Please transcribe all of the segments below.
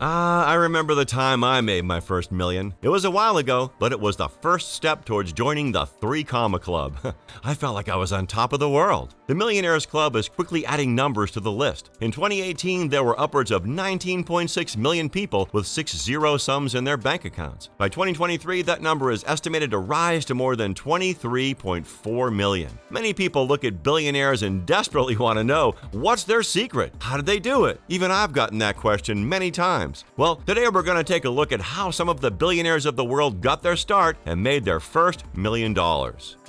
I remember the time I made my first million. It was a while ago, but it was the first step towards joining the 3 Comma Club. I felt like I was on top of the world. The Millionaires Club is quickly adding numbers to the list. In 2018, there were upwards of 19.6 million people with 6 zero sums in their bank accounts. By 2023, that number is estimated to rise to more than 23.4 million. Many people look at billionaires and desperately want to know, what's their secret? How did they do it? Even I've gotten that question many times. Well, today we're going to take a look at how some of the billionaires of the world got their start and made their first $1 million.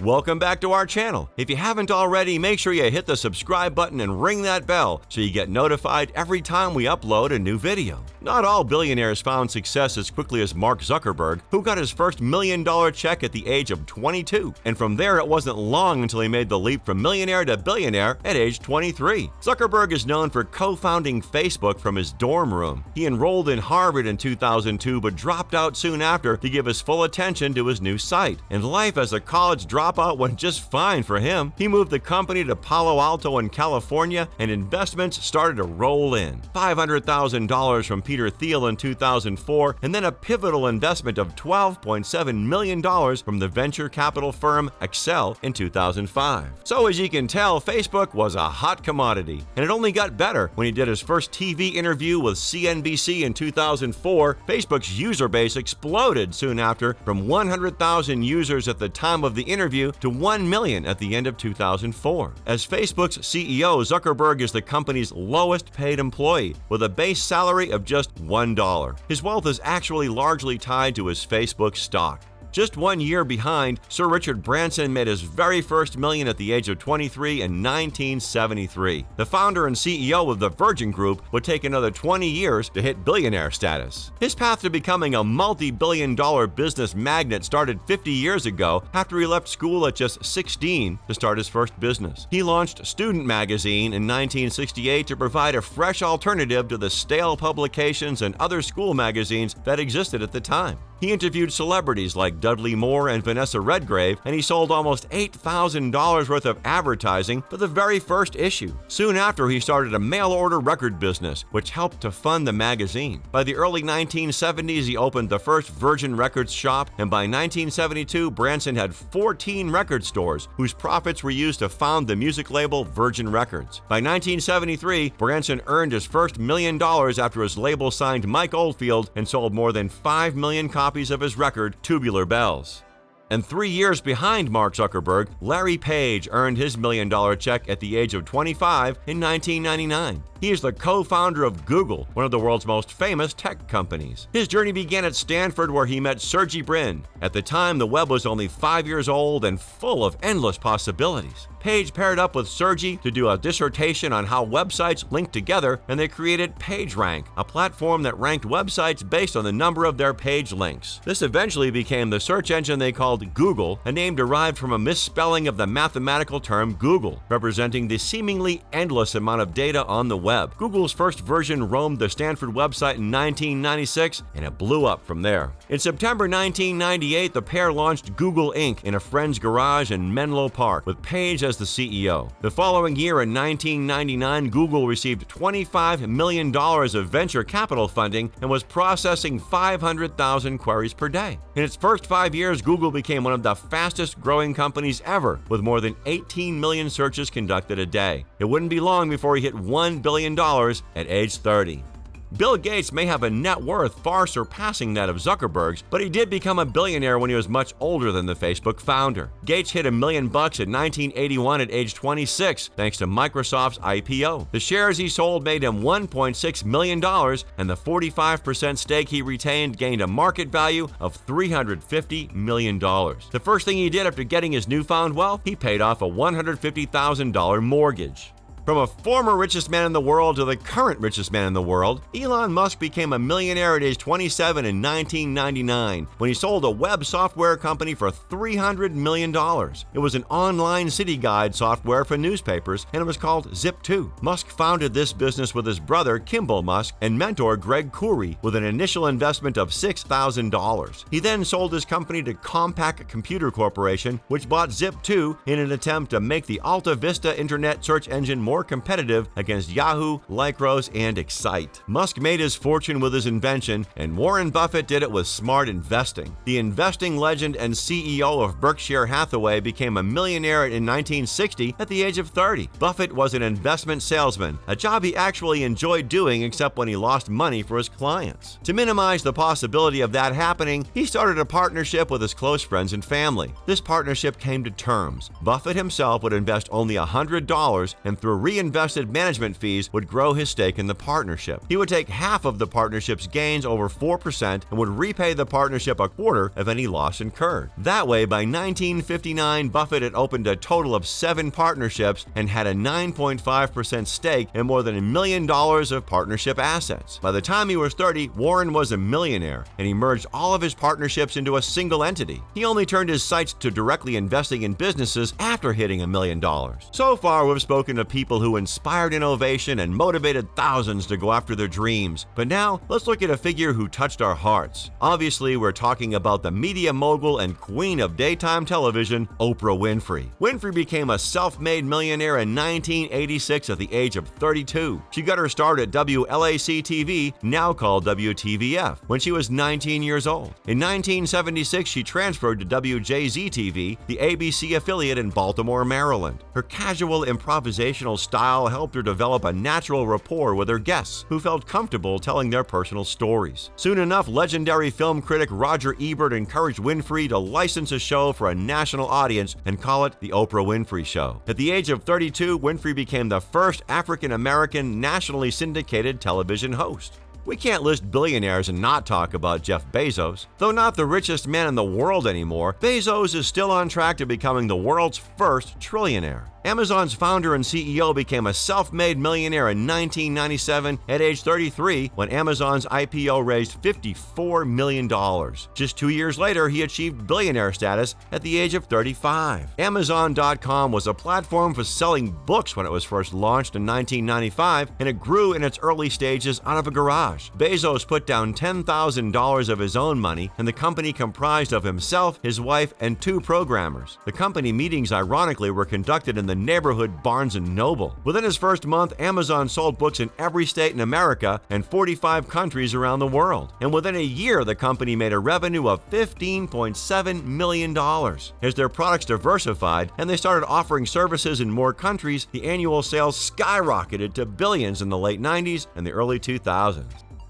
Welcome back to our channel. If you haven't already, make sure you hit the subscribe button and ring that bell so you get notified every time we upload a new video. Not all billionaires found success as quickly as Mark Zuckerberg, who got his first $1 million check at the age of 22. And from there, it wasn't long until he made the leap from millionaire to billionaire at age 23. Zuckerberg is known for co-founding Facebook from his dorm room. He enrolled in Harvard in 2002 but dropped out soon after to give his full attention to his new site. And life as a college dropout went just fine for him. He moved the company to Palo Alto in California and investments started to roll in. $500,000 from Peter Thiel in 2004 and then a pivotal investment of $12.7 million from the venture capital firm Excel in 2005. So as you can tell, Facebook was a hot commodity, and it only got better when he did his first TV interview with CNBC in 2004. Facebook's user base exploded soon after, from 100,000 users at the time of the interview to 1 million at the end of 2004. As Facebook's CEO, Zuckerberg is the company's lowest paid employee, with a base salary of just $1. His wealth is actually largely tied to his Facebook stock. Just 1 year behind, Sir Richard Branson made his very first million at the age of 23 in 1973. The founder and CEO of the Virgin Group would take another 20 years to hit billionaire status. His path to becoming a multi-billion-dollar business magnate started 50 years ago after he left school at just 16 to start his first business. He launched Student Magazine in 1968 to provide a fresh alternative to the stale publications and other school magazines that existed at the time. He interviewed celebrities like Dudley Moore and Vanessa Redgrave, and he sold almost $8,000 worth of advertising for the very first issue. Soon after, he started a mail-order record business, which helped to fund the magazine. By the early 1970s, he opened the first Virgin Records shop, and by 1972, Branson had 14 record stores, whose profits were used to found the music label Virgin Records. By 1973, Branson earned his first $1 million after his label signed Mike Oldfield and sold more than 5 million copies of his record, Tubular Bells. And 3 years behind Mark Zuckerberg, Larry Page earned his $1 million check at the age of 25 in 1999. He is the co-founder of Google, one of the world's most famous tech companies. His journey began at Stanford, where he met Sergey Brin. At the time, the web was only 5 years old and full of endless possibilities. Page paired up with Sergey to do a dissertation on how websites link together, and they created PageRank, a platform that ranked websites based on the number of their page links. This eventually became the search engine they called Google, a name derived from a misspelling of the mathematical term Google, representing the seemingly endless amount of data on the web. Google's first version roamed the Stanford website in 1996, and it blew up from there. In September 1998, the pair launched Google Inc. in a friend's garage in Menlo Park, with Page as the CEO. The following year, in 1999, Google received $25 million of venture capital funding and was processing 500,000 queries per day. In its first 5 years, Google became one of the fastest growing companies ever, with more than 18 million searches conducted a day. It wouldn't be long before he hit $1 billion at age 30. Bill Gates may have a net worth far surpassing that of Zuckerberg's, but he did become a billionaire when he was much older than the Facebook founder. Gates hit $1 million in 1981 at age 26, thanks to Microsoft's IPO. The shares he sold made him $1.6 million, and the 45% stake he retained gained a market value of $350 million. The first thing he did after getting his newfound wealth, he paid off a $150,000 mortgage. From a former richest man in the world to the current richest man in the world, Elon Musk became a millionaire at age 27 in 1999 when he sold a web software company for $300 million. It was an online city guide software for newspapers, and it was called Zip2. Musk founded this business with his brother Kimball Musk and mentor Greg Khoury with an initial investment of $6,000. He then sold his company to Compaq Computer Corporation, which bought Zip2 in an attempt to make the Alta Vista internet search engine more more competitive against Yahoo, Lycros, and Excite. Musk made his fortune with his invention, and Warren Buffett did it with smart investing. The investing legend and CEO of Berkshire Hathaway became a millionaire in 1960 at the age of 30. Buffett was an investment salesman, a job he actually enjoyed doing except when he lost money for his clients. To minimize the possibility of that happening, he started a partnership with his close friends and family. This partnership came to terms. Buffett himself would invest only $100 and through reinvested management fees would grow his stake in the partnership. He would take half of the partnership's gains over 4% and would repay the partnership a quarter of any loss incurred. That way, by 1959, Buffett had opened a total of 7 partnerships and had a 9.5% stake in more than $1 million of partnership assets. By the time he was 30, Warren was a millionaire, and he merged all of his partnerships into a single entity. He only turned his sights to directly investing in businesses after hitting $1 million. So far, we've spoken to people who inspired innovation and motivated thousands to go after their dreams. But now, let's look at a figure who touched our hearts. Obviously, we're talking about the media mogul and queen of daytime television, Oprah Winfrey. Winfrey became a self-made millionaire in 1986 at the age of 32. She got her start at WLAC-TV, now called WTVF, when she was 19 years old. In 1976, she transferred to WJZ-TV, the ABC affiliate in Baltimore, Maryland. Her casual improvisational style helped her develop a natural rapport with her guests, who felt comfortable telling their personal stories. Soon enough, legendary film critic Roger Ebert encouraged Winfrey to license a show for a national audience and call it The Oprah Winfrey Show. At the age of 32, Winfrey became the first African-American nationally syndicated television host. We can't list billionaires and not talk about Jeff Bezos. Though not the richest man in the world anymore, Bezos is still on track to becoming the world's first trillionaire. Amazon's founder and CEO became a self-made millionaire in 1997 at age 33 when Amazon's IPO raised $54 million. Just 2 years later, he achieved billionaire status at the age of 35. Amazon.com was a platform for selling books when it was first launched in 1995, and it grew in its early stages out of a garage. Bezos put down $10,000 of his own money, and the company comprised of himself, his wife, and 2 programmers. The company meetings, ironically, were conducted in the neighborhood Barnes & Noble. Within his first month, Amazon sold books in every state in America and 45 countries around the world. And within a year, the company made a revenue of $15.7 million. As their products diversified and they started offering services in more countries, the annual sales skyrocketed to billions in the late 90s and the early 2000s.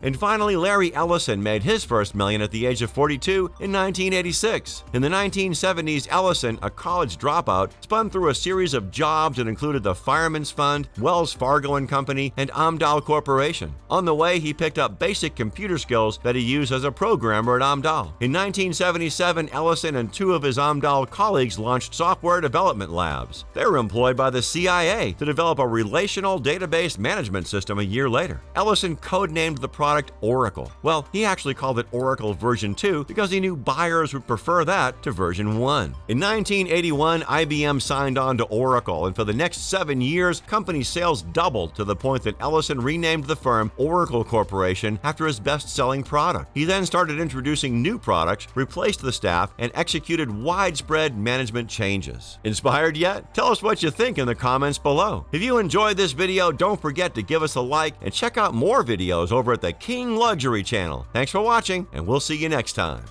And finally, Larry Ellison made his first million at the age of 42 in 1986. In the 1970s, Ellison, a college dropout, spun through a series of jobs that included the Fireman's Fund, Wells Fargo & Company, and Amdahl Corporation. On the way, he picked up basic computer skills that he used as a programmer at Amdahl. In 1977, Ellison and 2 of his Amdahl colleagues launched software development labs. They were employed by the CIA to develop a relational database management system a year later. Ellison codenamed the product Oracle. Well, he actually called it Oracle version 2 because he knew buyers would prefer that to version 1. In 1981, IBM signed on to Oracle, and for the next 7 years, company sales doubled to the point that Ellison renamed the firm Oracle Corporation after his best-selling product. He then started introducing new products, replaced the staff, and executed widespread management changes. Inspired yet? Tell us what you think in the comments below. If you enjoyed this video, don't forget to give us a like and check out more videos over at the King Luxury channel. Thanks for watching, and we'll see you next time.